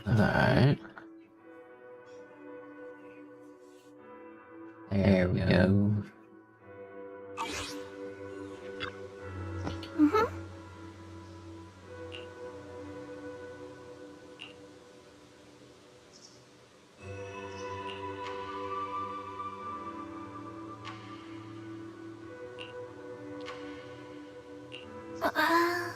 Alright. There we go. Mm-hmm. Uh,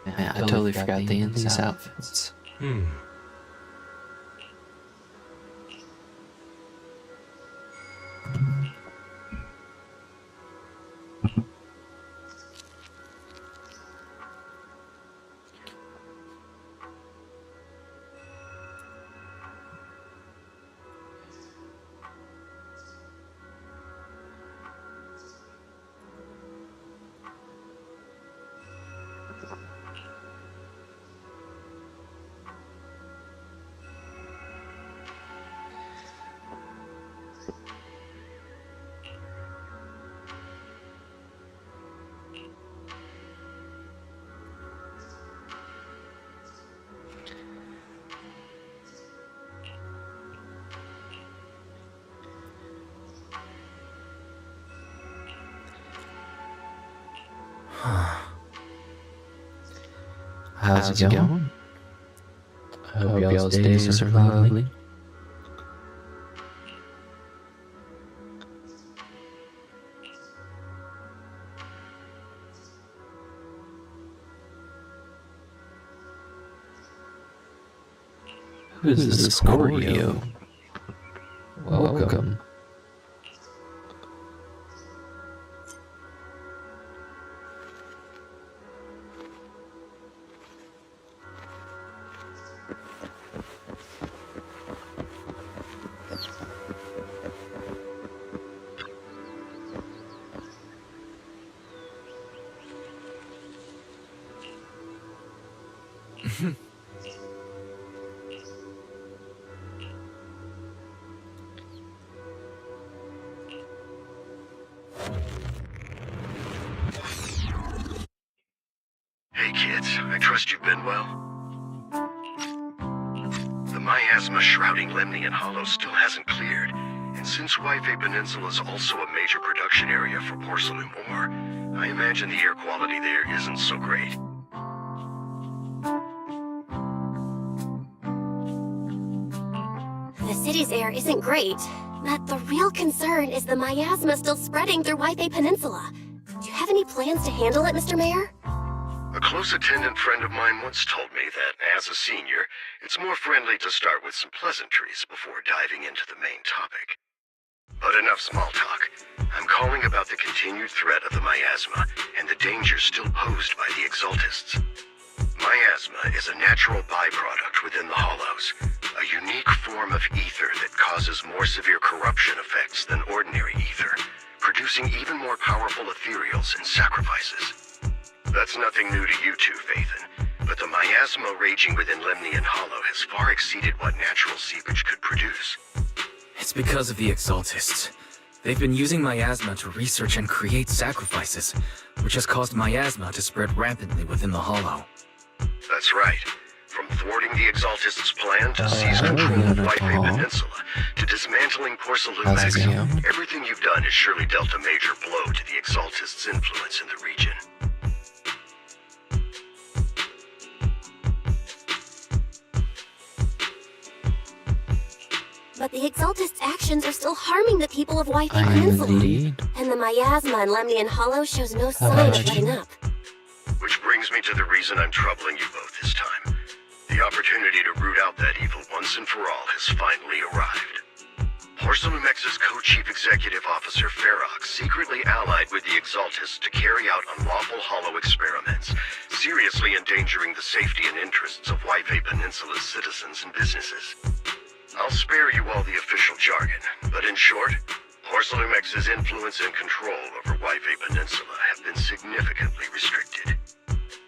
Yeah, I totally forgot they in these outfits. How's it going? I hope y'all's days are lovely. Who is this Scorpio? Welcome. Hey kids, I trust you've been well. The miasma shrouding Lemnian Hollow still hasn't cleared, and since Wi-Fi Peninsula is also a major production area for porcelain ore, I imagine the air quality there isn't so great. The city's air isn't great, but the real concern is the miasma still spreading through Wi-Fi Peninsula. Do you have any plans to handle it, Mr. Mayor? A close attendant friend of mine once told me that, as a senior, it's more friendly to start with some pleasantries before diving into the main topic. But enough small talk. I'm calling about the continued threat of the miasma and the danger still posed by the Exaltists. Miasma is a natural byproduct within the Hollows, a unique form of ether that causes more severe corruption effects than ordinary ether, producing even more powerful ethereals and sacrifices. That's nothing new to you two, Phaethon, but the miasma raging within Lemnian Hollow has far exceeded what natural seepage could produce. It's because of the Exaltists. They've been using miasma to research and create sacrifices, which has caused miasma to spread rampantly within the Hollow. That's right. From thwarting the Exaltists' plan to seize control of Wi-Fi Peninsula, to dismantling Porcelanumex, everything you've done has surely dealt a major blow to the Exaltists' influence in the region. But the Exaltists' actions are still harming the people of Wi-Fi I am Peninsula. indeed. And the miasma in Lemnian Hollow shows no sign of letting up. Which brings me to the reason I'm troubling you both this time. The opportunity to root out that evil once and for all has finally arrived. Porcelumex's co-chief executive officer Ferox secretly allied with the Exaltists to carry out unlawful hollow experiments, seriously endangering the safety and interests of Wi-Fi Peninsula's citizens and businesses. I'll spare you all the official jargon, but in short, Porcelumex's influence and control over Wi-Fi Peninsula have been significantly restricted.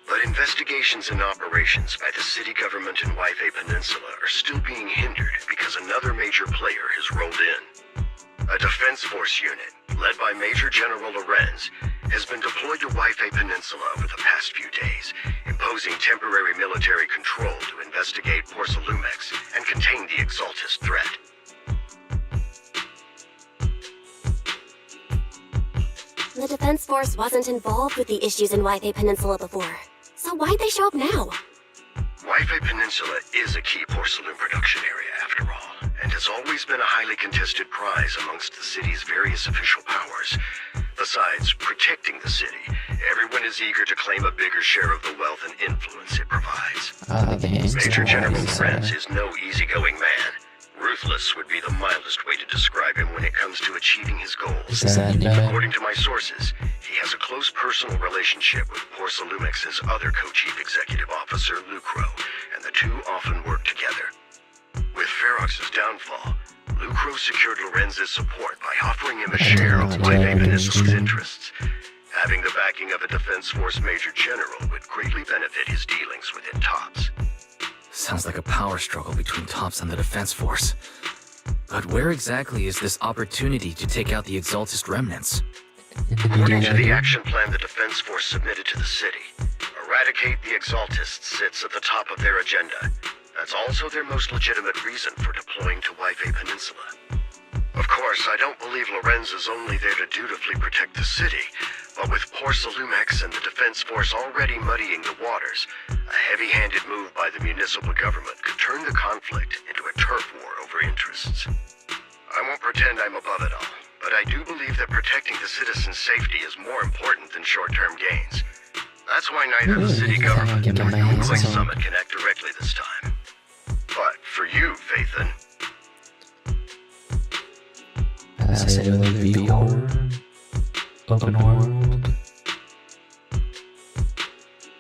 But investigations and operations by the city government in Wi-Fi Peninsula are still being hindered because another major player has rolled in. A defense force unit, led by Major General Lorenz, has been deployed to Wi-Fi Peninsula over the past few days, imposing temporary military control to investigate Porcelumex and contain the Exaltist threat. The Defense Force wasn't involved with the issues in Wi-Fi Peninsula before. So why'd they show up now? Wi-Fi Peninsula is a key porcelain production area, after all, and has always been a highly contested prize amongst the city's various official powers. Besides protecting the city, Everyone is eager to claim a bigger share of the wealth and influence it provides. Major Gangster General boys, Lorenz is no easygoing man. Ruthless would be the mildest way to describe him when it comes to achieving his goals. Is that any better? According to my sources, he has a close personal relationship with Porcelumex's other co-chief executive officer, Lucro, and the two often work together. With Ferox's downfall, Lucro secured Lorenz's support by offering him a share of White Peninsula's interests. Having the backing of a Defense Force Major General would greatly benefit his dealings within TOPS. Sounds like a power struggle between TOPS and the Defense Force. But where exactly is this opportunity to take out the Exaltist remnants? According to the action plan the Defense Force submitted to the city, eradicate the Exaltists sits at the top of their agenda. That's also their most legitimate reason for deploying to White Peninsula. Of course, I don't believe Lorenz is only there to dutifully protect the city, but with Porcelumex and the Defense Force already muddying the waters, a heavy-handed move by the municipal government could turn the conflict into a turf war over interests. I won't pretend I'm above it all, but I do believe that protecting the citizens' safety is more important than short-term gains. That's why neither the city government nor the Oakland Summit can act directly this time. But for you, Phaethon, I said whether it be horror, open world,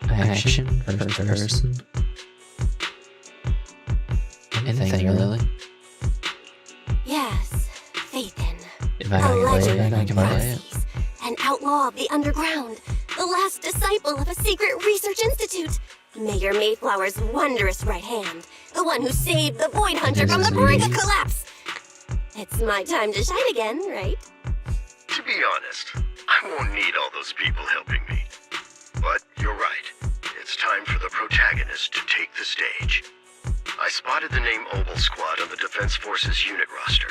action, first person, anything really. Yes, Phaethon. If I A can play legend it, I of can play it. Proxies, an outlaw of the underground, the last disciple of a secret research institute, Mayor Mayflower's wondrous right hand, the one who saved the Void Hunter from the brink of collapse. It's my time to shine again, right? to be honest, I won't need all those people helping me. But you're right. It's time for the protagonist to take the stage. I spotted the name Obel Squad on the Defense Forces unit roster.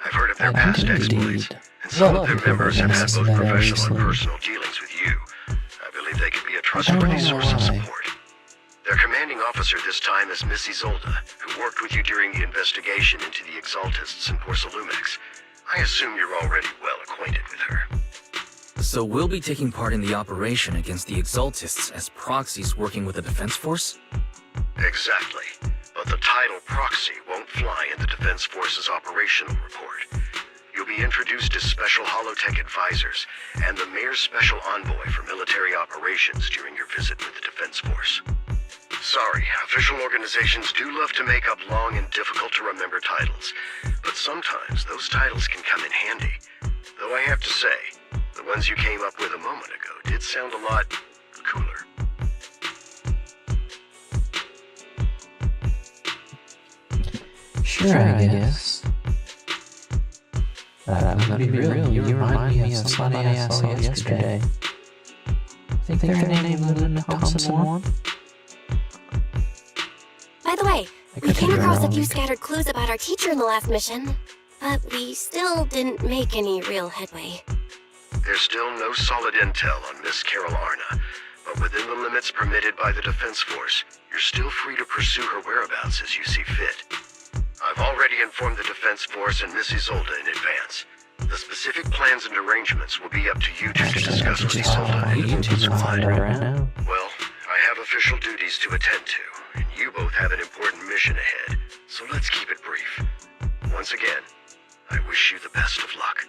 I've heard of their past exploits, and some of their members have had both professional and personal dealings with you. I believe they could be a trustworthy source of support. Their commanding officer this time is Miss Isolde, who worked with you during the investigation into the Exaltists in Porcelumex. I assume you're already well acquainted with her. So we'll be taking part in the operation against the Exaltists as proxies working with the Defense Force? Exactly. But the title proxy won't fly in the Defense Force's operational report. You'll be introduced as Special Holotech Advisors and the Mayor's Special Envoy for Military Operations during your visit with the Defense Force. Sorry, official organizations do love to make up long and difficult to remember titles, but sometimes those titles can come in handy. Though I have to say, the ones you came up with a moment ago did sound a lot cooler. Sure, I guess. But I'm gonna be real, you remind me of somebody I saw yesterday. I think their name was Linda Thompson one. By the way, I we could came be across a wrong. few scattered clues about our teacher in the last mission, but we still didn't make any real headway. There's still no solid intel on Miss Carol Arna, but within the limits permitted by the Defense Force, you're still free to pursue her whereabouts as you see fit. I've already informed the Defense Force and Miss Isolde in advance. The specific plans and arrangements will be up to you two to discuss with Isolde and the YouTube's squad. find out right now. Well, I have official duties to attend to, and you both have an important mission ahead, so let's keep it brief. Once again, I wish you the best of luck.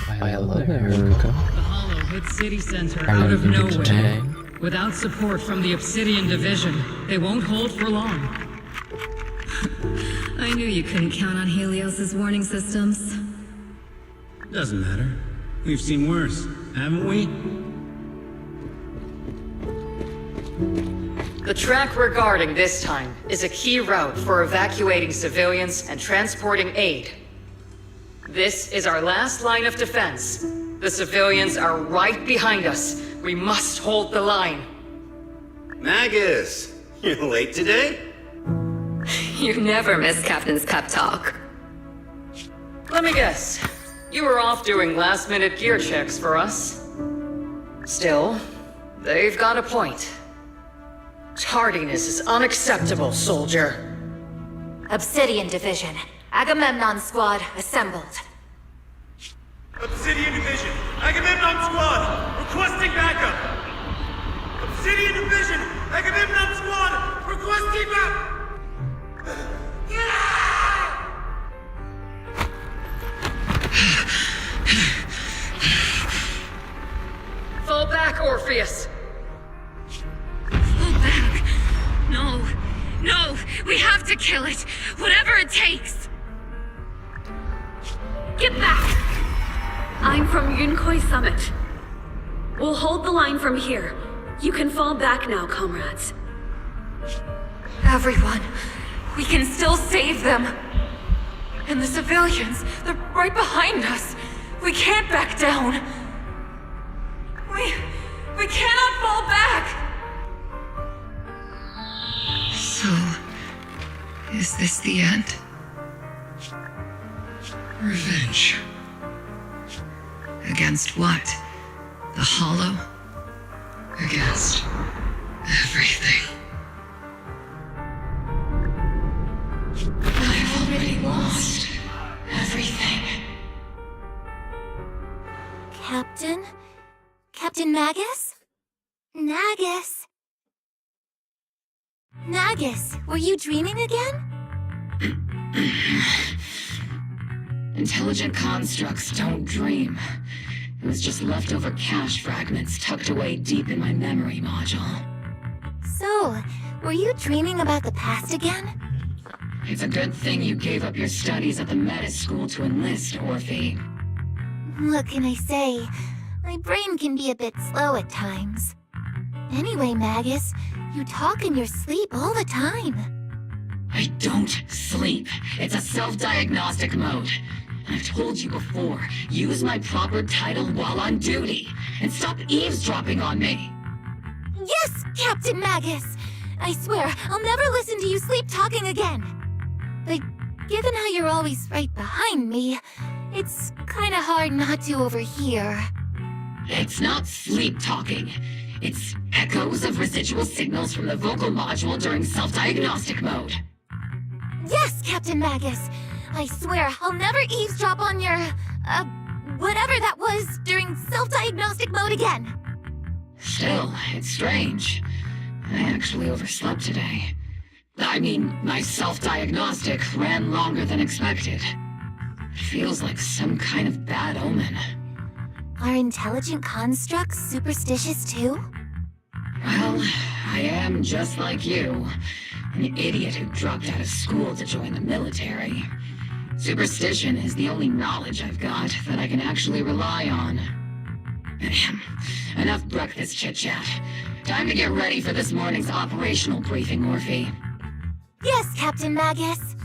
Why, hello there, Haruka. The Hollow hit City Center Are out you of here nowhere. today? Without support from the Obsidian Division, they won't hold for long. I knew you couldn't count on Helios's warning systems. Doesn't matter. We've seen worse, haven't we? The track we're guarding this time is a key route for evacuating civilians and transporting aid. This is our last line of defense. The civilians are right behind us. We must hold the line. Magus! You're late today? You never miss Captain's pep talk. Let me guess. You were off doing last-minute gear checks for us. Still, they've got a point. Tardiness is unacceptable, soldier. Obsidian Division. Agamemnon Squad assembled. Obsidian Division, Agamemnon Squad, requesting backup! Obsidian Division, Agamemnon Squad, requesting backup! Fall back, Orpheus! Fall back. No. No. We have to kill it. Whatever it takes. Get back! I'm from Yunkoi Summit. We'll hold the line from here. You can fall back now, comrades. Everyone. We can still save them. And the civilians, they're right behind us. We can't back down. We cannot fall back! So, is this the end? Revenge. Against what? The Hollow? Against everything. I've already lost everything. Captain? Captain Magus? Nagus? Nagus, were you dreaming again? Intelligent constructs don't dream. It was just leftover cache fragments tucked away deep in my memory module. So, were you dreaming about the past again? It's a good thing you gave up your studies at the Metis School to enlist, Orphe. What can I say? My brain can be a bit slow at times. Anyway, Magus, you talk in your sleep all the time. I don't sleep. It's a self-diagnostic mode. I've told you before, use my proper title while on duty, and stop eavesdropping on me. Yes, Captain Magus! I swear, I'll never listen to you sleep talking again. But given how you're always right behind me, it's kinda hard not to overhear. It's not sleep talking. It's echoes of residual signals from the vocal module during self-diagnostic mode. Yes, Captain Magus! I swear, I'll never eavesdrop on your, whatever that was during self-diagnostic mode again. Still, it's strange. I actually overslept today. I mean, my self-diagnostic ran longer than expected. It feels like some kind of bad omen. Are intelligent constructs superstitious too? Well, I am just like you. An idiot who dropped out of school to join the military. Superstition is the only knowledge I've got that I can actually rely on. Enough breakfast chit-chat. Time to get ready for this morning's operational briefing, Orphe. Yes, Captain Magus.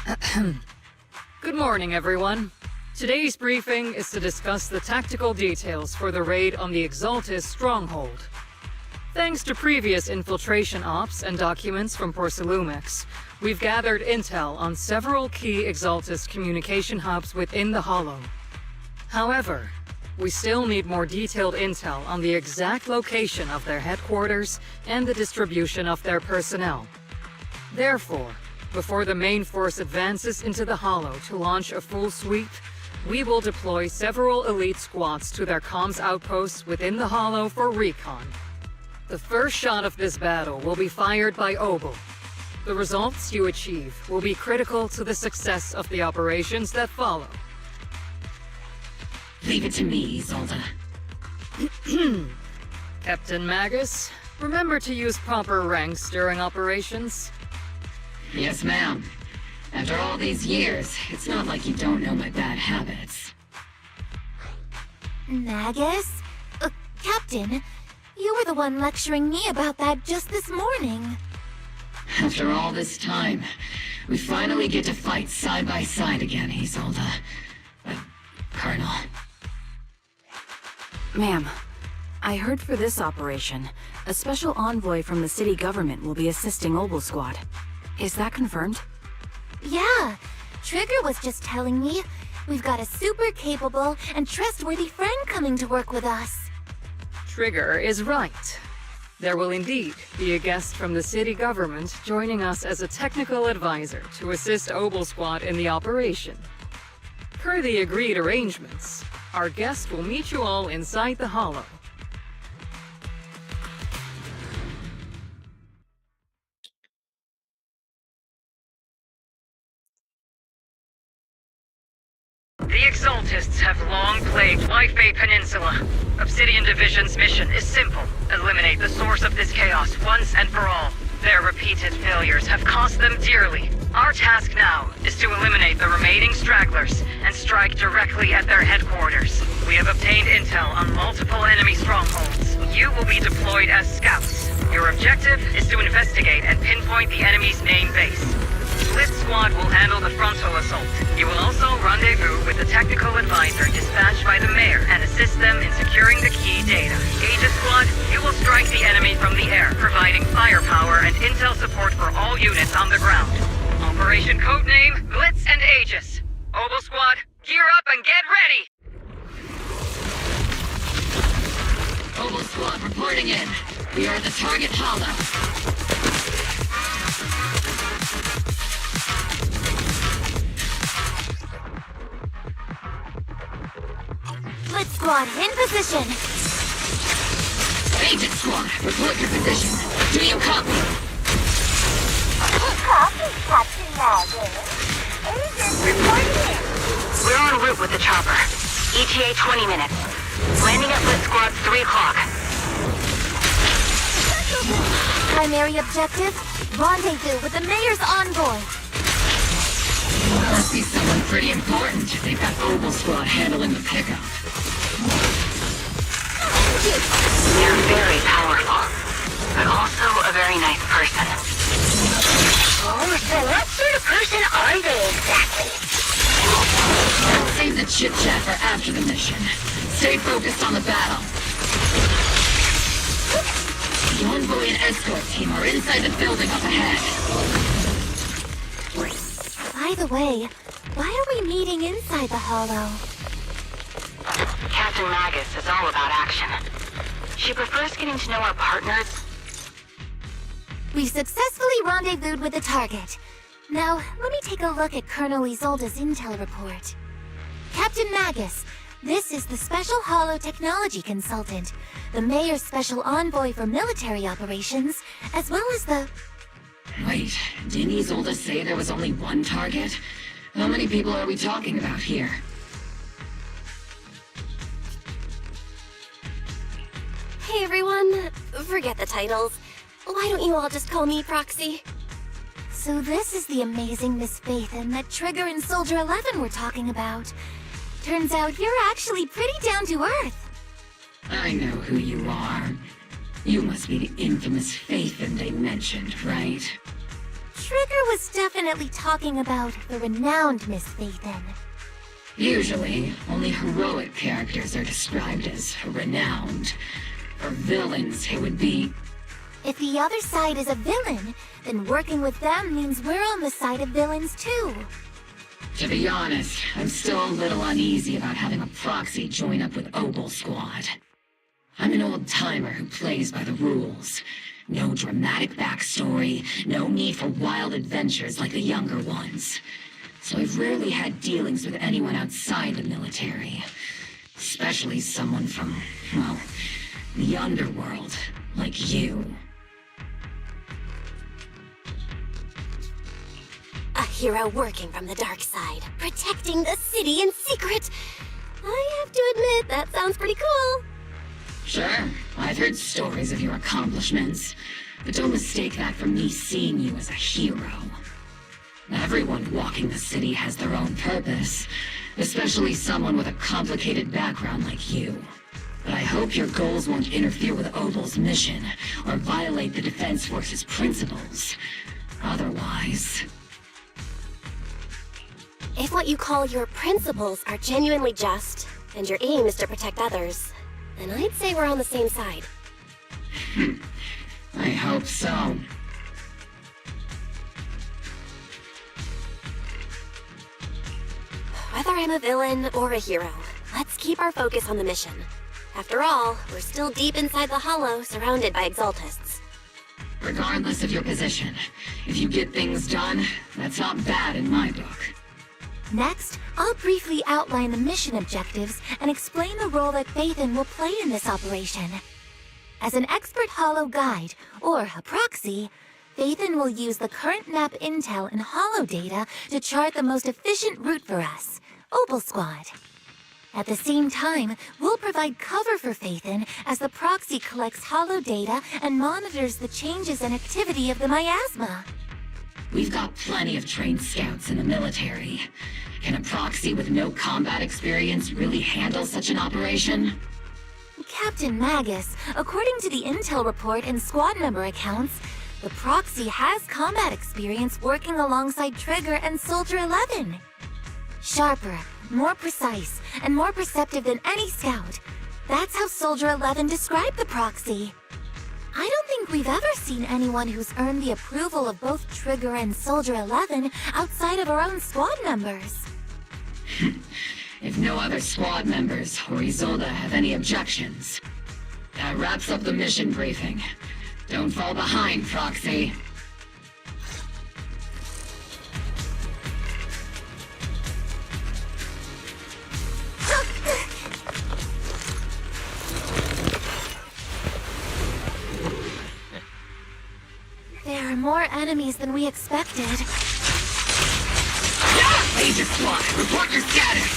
Good morning, everyone. Today's briefing is to discuss the tactical details for the raid on the Exaltis stronghold. Thanks to previous infiltration ops and documents from Porcelumex, we've gathered intel on several key Exaltis communication hubs within the Hollow. However, we still need more detailed intel on the exact location of their headquarters and the distribution of their personnel. Therefore, before the main force advances into the Hollow to launch a full sweep, we will deploy several elite squads to their comms outposts within the Hollow for recon. The first shot of this battle will be fired by Obel. The results you achieve will be critical to the success of the operations that follow. Leave it to me, Isolde. Captain Magus, remember to use proper ranks during operations. Yes, ma'am. After all these years, it's not like you don't know my bad habits. Magus? Captain, you were the one lecturing me about that just this morning. After all this time, we finally get to fight side by side again, Isolde. Colonel. Ma'am, I heard for this operation, a special envoy from the city government will be assisting Obel Squad. Is that confirmed? Yeah, Trigger was just telling me we've got a super capable and trustworthy friend coming to work with us. Trigger is right. There will indeed be a guest from the city government joining us as a technical advisor to assist Obel Squad in the operation. Per the agreed arrangements, our guest will meet you all inside the Hollow. The Exaltists have long plagued Lifebay Peninsula. Obsidian Division's mission is simple. Eliminate the source of this chaos once and for all. Their repeated failures have cost them dearly. Our task now is to eliminate the remaining stragglers and strike directly at their headquarters. We have obtained intel on multiple enemy strongholds. You will be deployed as scouts. Your objective is to investigate and pinpoint the enemy's main base. Split Squad will handle the frontal assault. You will also rendezvous with the technical advisor dispatched by the mayor and assist them in securing the key data. Aegis Squad, you will strike the enemy from the air, providing firepower and intel support for all units on the ground. Operation codename Blitz and Aegis. Obel Squad, gear up and get ready! Obel Squad reporting in. We are the target Hollow. Blitz Squad, in position! Agent Squad, report your position. Do you copy? Copy, Captain Magus. Agent reporting. We're en route with the chopper. ETA 20 minutes. Landing at Blitz Squad 3 o'clock. Primary objective, rendezvous with the mayor's envoy. Must be someone pretty important if they've got Obel Squad handling the pickup. They're very powerful, but also a very nice person. Oh, so what sort of person are they exactly? Save the chit-chat for after the mission. Stay focused on the battle. The envoy and escort team are inside the building up ahead. By the way, why are we meeting inside the Hollow? Captain Magus is all about action. She prefers getting to know our partners. We've successfully rendezvoused with the target. Now, let me take a look at Colonel Isolde's intel report. Captain Magus, this is the Special Hollow Technology Consultant, the Mayor's Special Envoy for Military Operations, as well as the... Wait, didn't Isolde say there was only one target? How many people are we talking about here? Hey everyone, forget the titles. Why don't you all just call me Proxy? So this is the amazing Miss Phaethon that Trigger and Soldier 11 were talking about. Turns out you're actually pretty down to earth. I know who you are. You must be the infamous Phaethon they mentioned, right? Trigger was definitely talking about the renowned Miss Phaethon. Usually, only heroic characters are described as renowned. For villains, it would be... If the other side is a villain, then working with them means we're on the side of villains too. To be honest, I'm still a little uneasy about having a proxy join up with Obel Squad. I'm an old-timer who plays by the rules. No dramatic backstory, no need for wild adventures like the younger ones. So I've rarely had dealings with anyone outside the military. Especially someone from, well, the underworld, like you. A hero working from the dark side, protecting the city in secret. I have to admit, that sounds pretty cool. Sure, I've heard stories of your accomplishments, but don't mistake that for me seeing you as a hero. Everyone walking the city has their own purpose, especially someone with a complicated background like you. But I hope your goals won't interfere with Obel's mission, or violate the Defense Force's principles. Otherwise... If what you call your principles are genuinely just, and your aim is to protect others, then I'd say we're on the same side. I hope so. Whether I'm a villain or a hero, let's keep our focus on the mission. After all, we're still deep inside the Hollow, surrounded by Exaltists. Regardless of your position, if you get things done, that's not bad in my book. Next, I'll briefly outline the mission objectives and explain the role that Phaethon will play in this operation. As an expert Hollow guide, or a proxy, Phaethon will use the current map intel and Hollow data to chart the most efficient route for us, Obel Squad. At the same time, we'll provide cover for Phaethon as the proxy collects Hollow data and monitors the changes and activity of the miasma. We've got plenty of trained scouts in the military. Can a proxy with no combat experience really handle such an operation? Captain Magus, according to the intel report and squad member accounts, the proxy has combat experience working alongside Trigger and Soldier 11. Sharper, more precise, and more perceptive than any scout. That's how Soldier 11 described the proxy. I don't think we've ever seen anyone who's earned the approval of both Trigger and Soldier 11 outside of our own squad members. If no other squad members or Isolde have any objections, that wraps up the mission briefing. Don't fall behind, Proxy. There are more enemies than we expected. Agent Squad, report your status!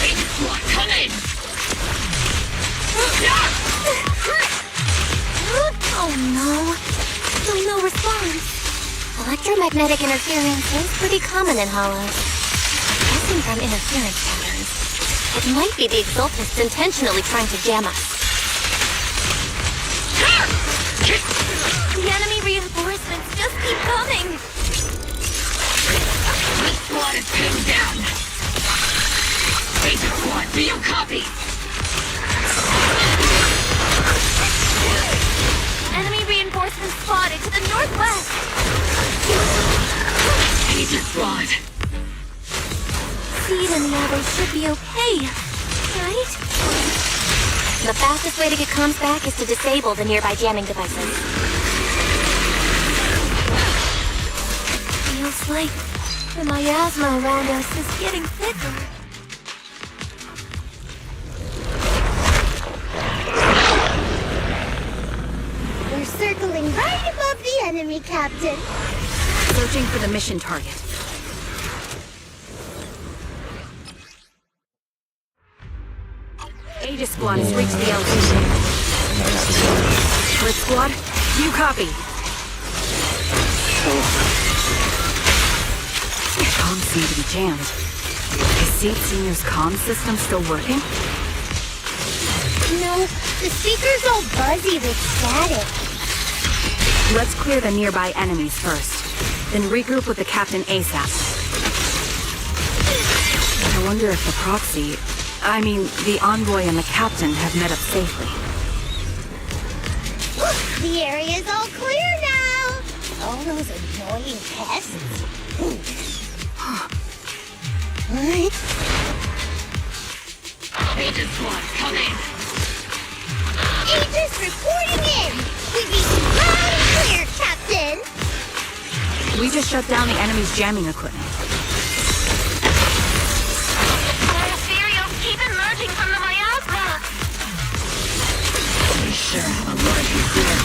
Agent Squad, come in! Oh no! Still no response. Electromagnetic interference is pretty common in Hollows. Guessing from interference patterns, it might be the Exaltists intentionally trying to jam us. The enemy reinforcements just keep coming! This squad is pinned down! Agent Squad, do you copy? Enemy reinforcements spotted to the northwest! Agent Squad! Seed and the others should be okay, right? The fastest way to get comms back is to disable the nearby jamming devices. Feels like the miasma around us is getting thicker. We're circling right above the enemy, Captain. Searching for the mission target. Aegis Squad has reached the elevation. Red Squad, you copy. Comms seem to be jammed. Is Seed Senior's comm system still working? No, the speaker's all buzzy with static. Let's clear the nearby enemies first, then regroup with the captain ASAP. I wonder if the proxy, the envoy and the captain have met up safely. The area's all clear now! All those annoying pests. Aegis Squad, come in! Aegis reporting in! We read loud and clear, Captain! We just shut down the enemy's jamming equipment. Materials keep emerging from the miasma! We sure have a large reserve.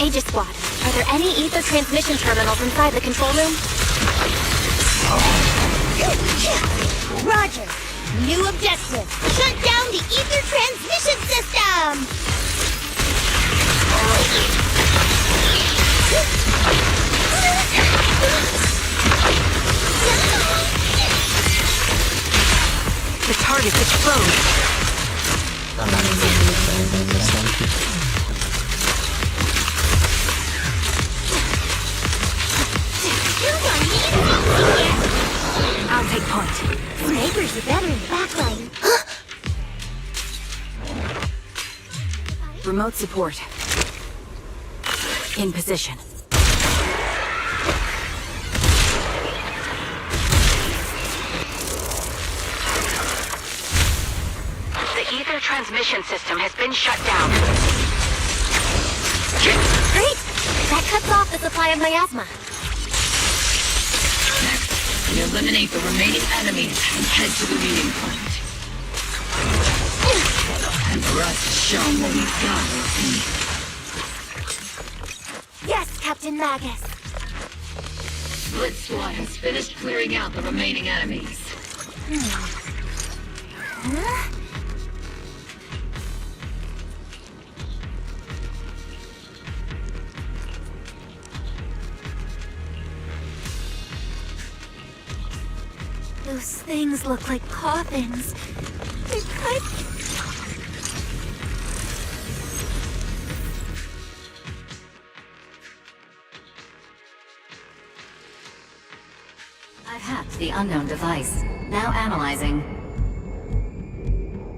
Aegis Squad, are there any ether transmission terminals inside the control room? Roger! New objective! Shut down the ether transmission system! The target exploded. I'm not even using this one. I'll take point. Snipers are better in the backline. Remote support. In position. The ether transmission system has been shut down. Great! That cuts off the supply of miasma. We eliminate the remaining enemies and head to the meeting point. And for us to show them what we've got, Yes, Captain Magus. Blitz Squad has finished clearing out the remaining enemies. Huh? Those things look like coffins. They're cut. I've hacked the unknown device. Now analyzing.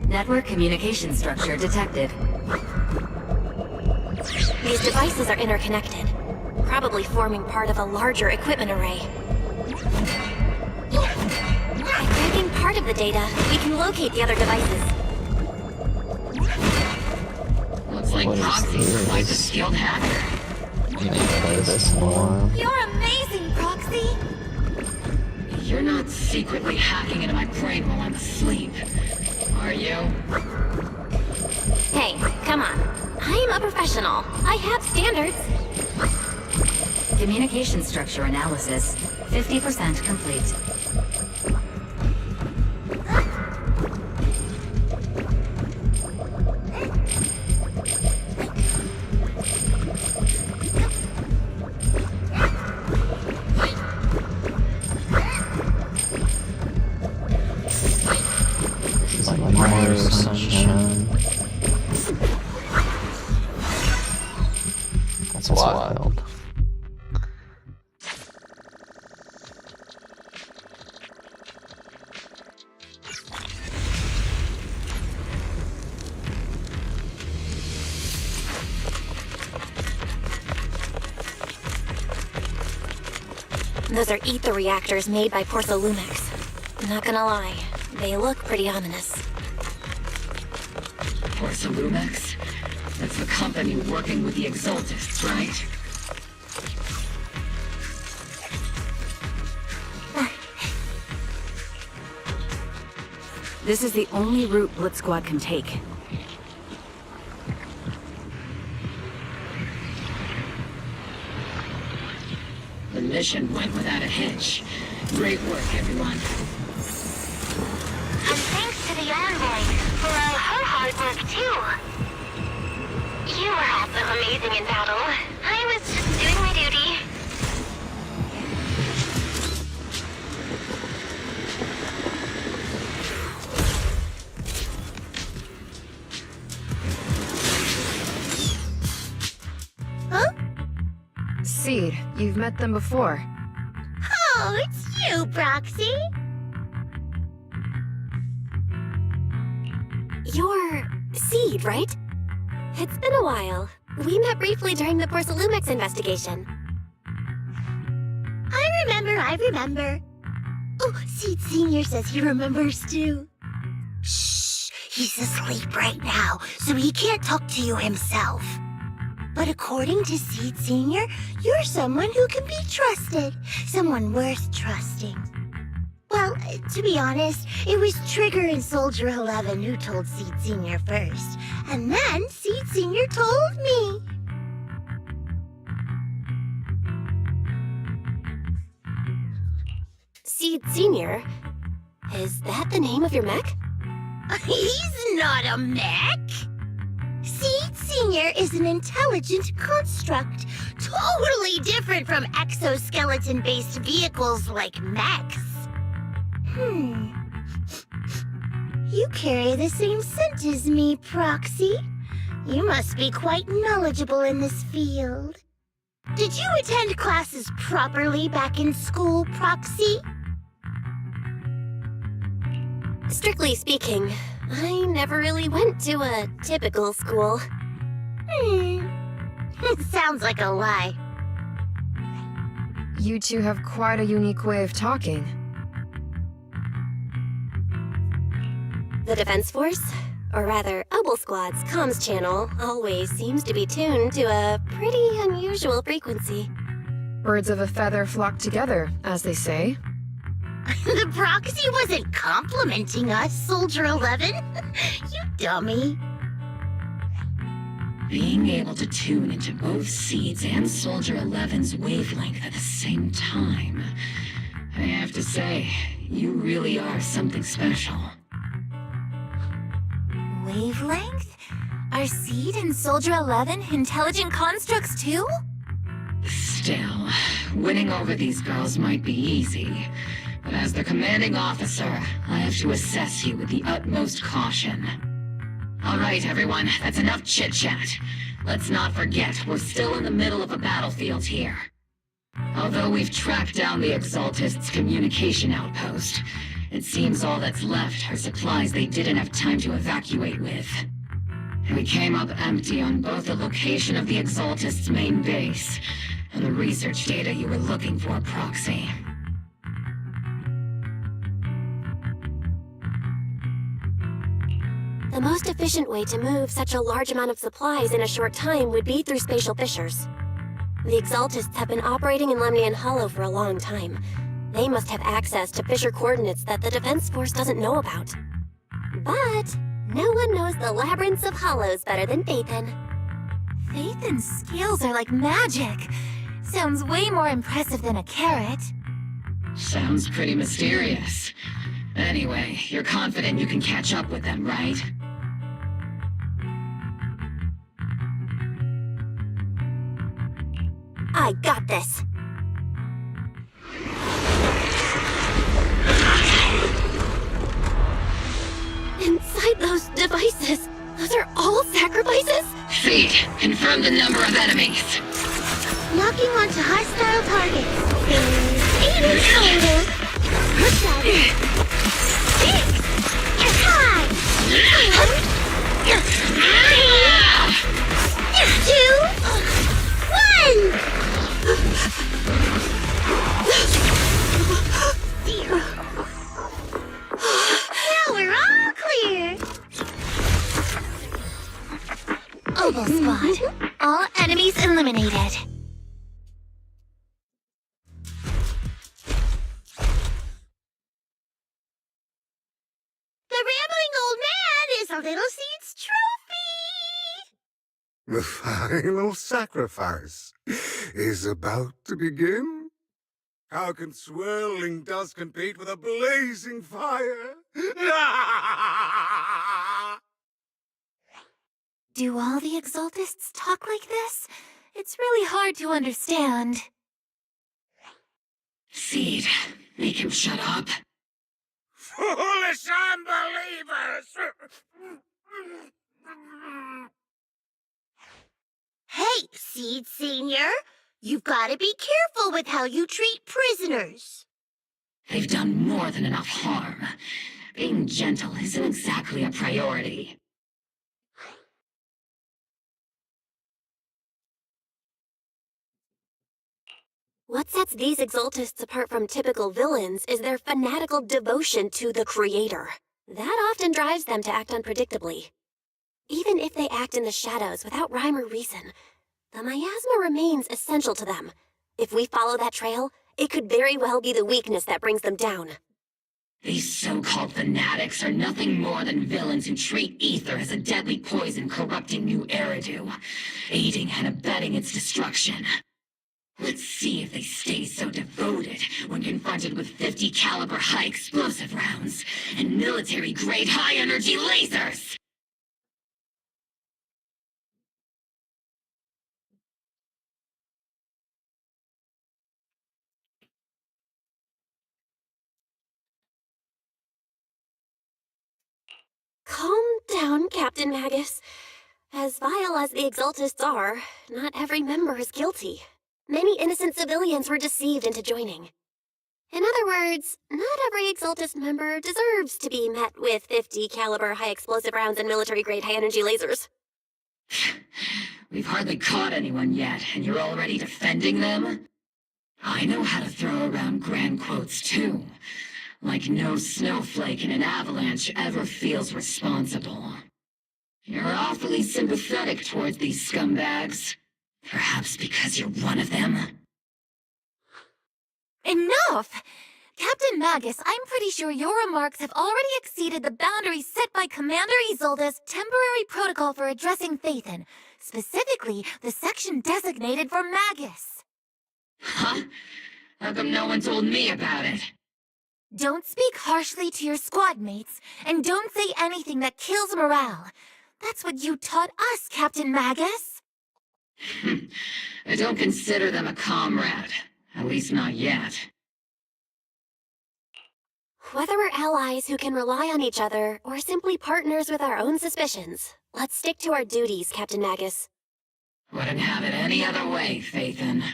Network communication structure detected. These devices are interconnected, probably forming part of a larger equipment array. By cracking part of the data, we can locate the other devices. Looks like Proxy's quite the skilled hacker. You need to play this more. You're amazing, Proxy! You're not secretly hacking into my brain while I'm asleep, are you? Hey, come on. I'm a professional. I have standards. Communication structure analysis. 50% complete. Sunshine. That's wild. Those are ether reactors made by Porthalumex. Not gonna lie, they look pretty ominous. Porthalumex? That's the company working with the Exaltists, right? This is the only route Blitz Squad can take. The mission went without a hitch. Great work, everyone. And thanks to the envoy for all her hard work, too. You were also amazing in battle. I was just doing my duty. Seed, you've met them before. Oh, it's you, Proxy. You're Seed, right? It's been a while. We met briefly during the Porcelumex investigation. I remember. Oh, Seed Senior says he remembers too. Shh, he's asleep right now, so he can't talk to you himself. But according to Seed Senior, you're someone who can be trusted. Someone worth trusting. Well, to be honest, it was Trigger and Soldier 11 who told Seed Senior first. And then Seed Senior told me. Seed Senior? Is that the name of your mech? He's not a mech. Seed Senior is an intelligent construct, totally different from exoskeleton-based vehicles like mechs. You carry the same scent as me, Proxy. You must be quite knowledgeable in this field. Did you attend classes properly back in school, Proxy? Strictly speaking, I never really went to a typical school. Sounds like a lie. You two have quite a unique way of talking. The Defense Force, or rather Obel Squad's comms channel, always seems to be tuned to a pretty unusual frequency. Birds of a feather flock together, as they say. The Proxy wasn't complimenting us, Soldier 11. You dummy. Being able to tune into both Seed's and Soldier 11's wavelength at the same time. I have to say, you really are something special. Wavelength? Are Seed and Soldier 11 intelligent constructs too? Still, winning over these girls might be easy. But as their commanding officer, I have to assess you with the utmost caution. All right, everyone, that's enough chit-chat. Let's not forget, we're still in the middle of a battlefield here. Although we've tracked down the Exaltists' communication outpost, it seems all that's left are supplies they didn't have time to evacuate with. We came up empty on both the location of the Exaltists' main base and the research data you were looking for, Proxy. The most efficient way to move such a large amount of supplies in a short time would be through spatial fissures. The Exaltists have been operating in Lemnian Hollow for a long time. They must have access to fissure coordinates that the Defense Force doesn't know about. But no one knows the labyrinths of hollows better than Phaethon. Phaethon's skills are like magic. Sounds way more impressive than a carrot. Sounds pretty mysterious. Anyway, you're confident you can catch up with them, right? I got this. Inside those devices, those are all sacrifices? Seed, confirm the number of enemies. Locking onto hostile targets. 8 in total. 7, 6, 5, 4, 3, 2, 1. Now we're all clear. Obel Squad. All enemies eliminated. The rambling old man is a Little Seed's trophy! The final sacrifice is about to begin. How can swirling dust compete with a blazing fire? Do all the Exaltists talk like this? It's really hard to understand. Seed, make him shut up. Foolish unbelievers! Hey, Seed Senior! You've got to be careful with how you treat prisoners. They've done more than enough harm. Being gentle isn't exactly a priority. What sets these Exaltists apart from typical villains is their fanatical devotion to the Creator. That often drives them to act unpredictably. Even if they act in the shadows without rhyme or reason, the miasma remains essential to them. If we follow that trail, it could very well be the weakness that brings them down. These so-called fanatics are nothing more than villains who treat ether as a deadly poison corrupting New Eridu, aiding and abetting its destruction. Let's see if they stay so devoted when confronted with 50 caliber high explosive rounds and military-grade high-energy lasers! Calm down, Captain Magus. As vile as the Exaltists are, not every member is guilty. Many innocent civilians were deceived into joining. In other words, not every Exaltist member deserves to be met with 50 caliber high explosive rounds and military-grade high-energy lasers. We've hardly caught anyone yet, and you're already defending them? I know how to throw around grand quotes too. Like no snowflake in an avalanche ever feels responsible. You're awfully sympathetic towards these scumbags. Perhaps because you're one of them? Enough! Captain Magus, I'm pretty sure your remarks have already exceeded the boundaries set by Commander Isolde's temporary protocol for addressing Phaethon, specifically the section designated for Magus. Huh? How come no one told me about it? Don't speak harshly to your squad mates, and don't say anything that kills morale. That's what you taught us, Captain Magus. I don't consider them a comrade. At least not yet. Whether we're allies who can rely on each other, or simply partners with our own suspicions, let's stick to our duties, Captain Magus. Wouldn't have it any other way, Phaethon.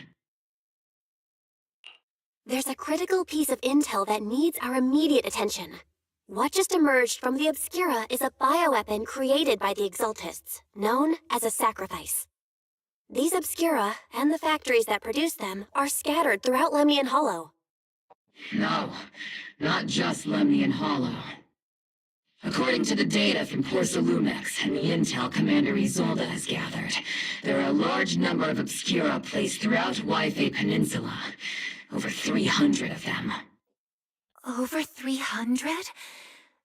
There's a critical piece of intel that needs our immediate attention. What just emerged from the Obscura is a bioweapon created by the Exaltists, known as a sacrifice. These Obscura, and the factories that produce them, are scattered throughout Lemnian Hollow. No, not just Lemnian Hollow. According to the data from Porsalumex and the intel Commander Isolde has gathered, there are a large number of Obscura placed throughout Waifei Peninsula. Over 300 of them. Over 300?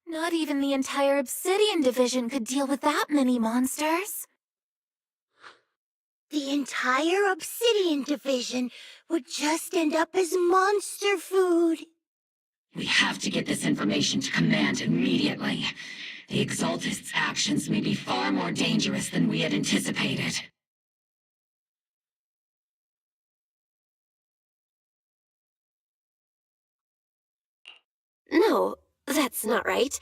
Not even the entire Obsidian Division could deal with that many monsters. The entire Obsidian Division would just end up as monster food. We have to get this information to Command immediately. The Exaltists' actions may be far more dangerous than we had anticipated. No, that's not right.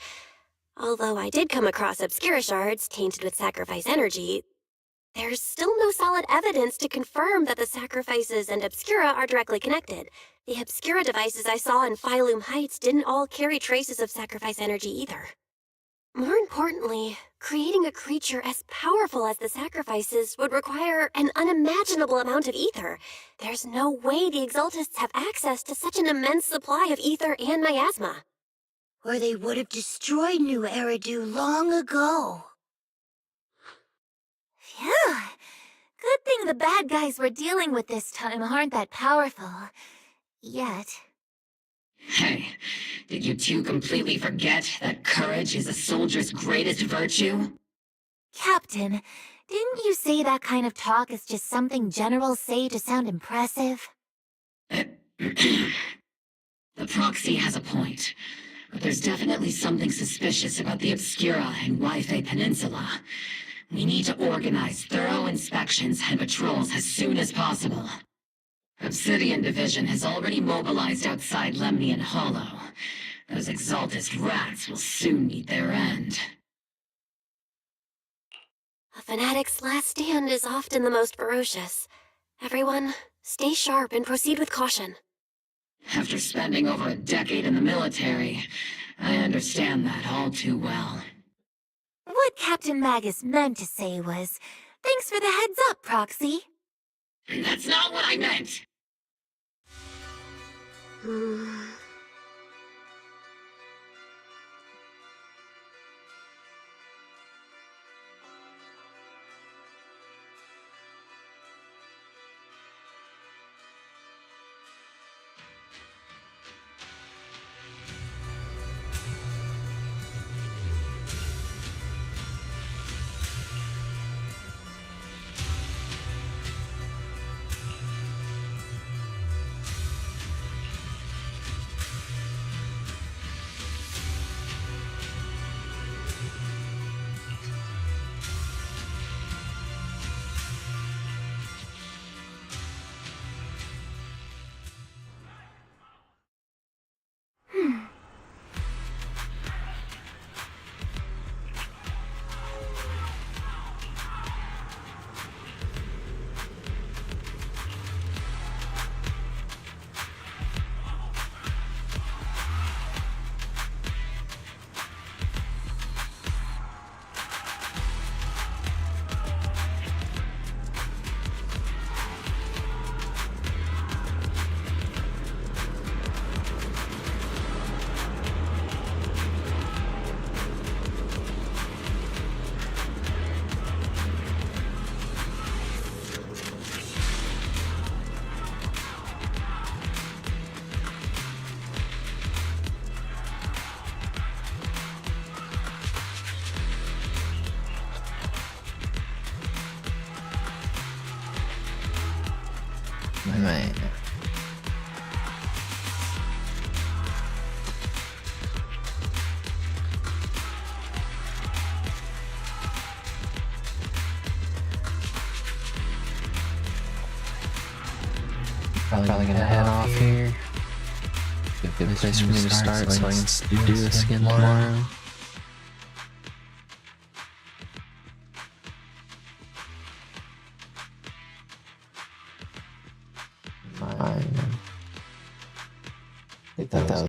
Although I did come across Obscura shards tainted with sacrifice energy, there's still no solid evidence to confirm that the sacrifices and Obscura are directly connected. The Obscura devices I saw in Phylum Heights didn't all carry traces of sacrifice energy either. More importantly, creating a creature as powerful as the sacrifices would require an unimaginable amount of ether. There's no way the Exaltists have access to such an immense supply of ether and miasma. Or they would have destroyed New Eridu long ago. Phew! Good thing the bad guys we're dealing with this time aren't that powerful. Yet. Hey, did you two completely forget that courage is a soldier's greatest virtue? Captain, didn't you say that kind of talk is just something generals say to sound impressive? The proxy has a point, but there's definitely something suspicious about the Obscura and Waifei Peninsula. We need to organize thorough inspections and patrols as soon as possible. Obsidian Division has already mobilized outside Lemnian Hollow. Those Exaltist rats will soon meet their end. A fanatic's last stand is often the most ferocious. Everyone, Stay sharp and proceed with caution. After spending over a decade in the military, I understand that all too well. What Captain Magus meant to say was, thanks for the heads up, Proxy. That's not what I meant! Man. Probably gonna head off here. Good place for me to start so I can do this again tomorrow. I think that was